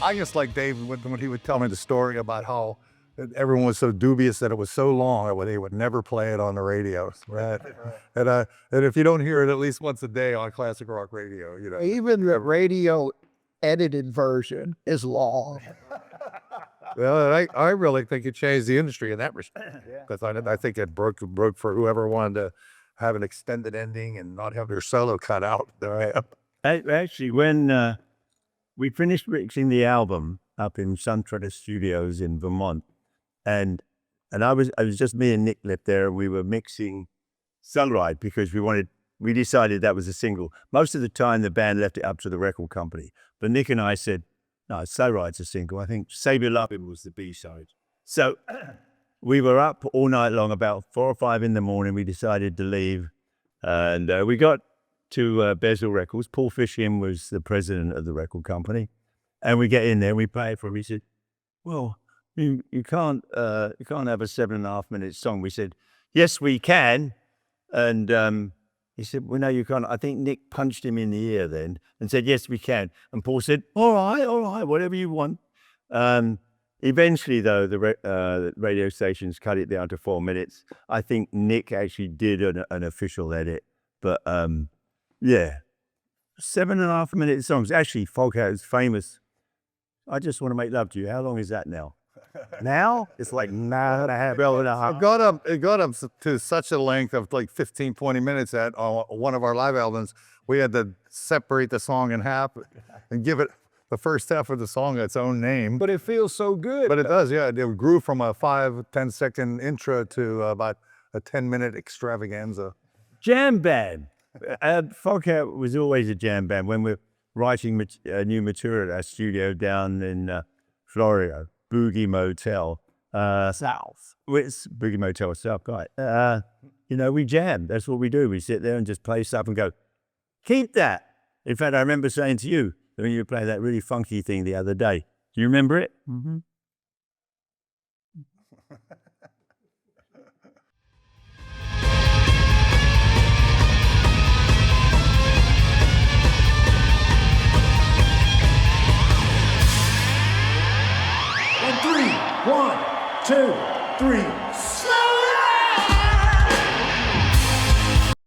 I just like Dave when he would tell me the story about how everyone was so dubious that it was so long that they would never play it on the radio. Right. And if you don't hear it at least once a day on classic rock radio, you know. Even the radio edited version is long. Well, I really think it changed the industry in that respect. Because I think it broke for whoever wanted to have an extended ending and not have their solo cut out. Actually, when we finished mixing the album up in Suntrunner Studios in Vermont, and I was just me and Nick left there. We were mixing Sunride because we decided that was a single. Most of the time, the band left it up to the record company, but Nick and I said, no, Sunride's a single. I think Save Your Lovin' was the B-side. So we were up all night long. About 4 or 5 in the morning, we decided to leave, and we got to Bezel Records. Paul Fishkin was the president of the record company, and we get in there. We play it for him. He said, "Well, you can't have a 7.5 minute song." We said, "Yes, we can," and he said, "Well, no, you can't." I think Nick punched him in the ear then and said, "Yes, we can." And Paul said, all right, whatever you want. Eventually, though, the radio stations cut it down to 4 minutes. I think Nick actually did an official edit, but yeah, 7.5 minute songs. Actually, Foghat is famous. I Just Want to Make Love to You. How long is that now? Now it's like 9.5. It got up to such a length of like 15, 20 minutes at one of our live albums. We had to separate the song in half and give it the first half of the song its own name. But it feels so good. But it does, yeah. It grew from a 5-10 second intro to about a 10-minute extravaganza. Jam band. Foghat was always a jam band. When we're writing new material at our studio down in Florida, Boogie Motel South. It's Boogie Motel South, right? We jam. That's what we do. We sit there and just play stuff and go, keep that. In fact, I remember saying to you when you were playing that really funky thing the other day. Do you remember it? Mm-hmm.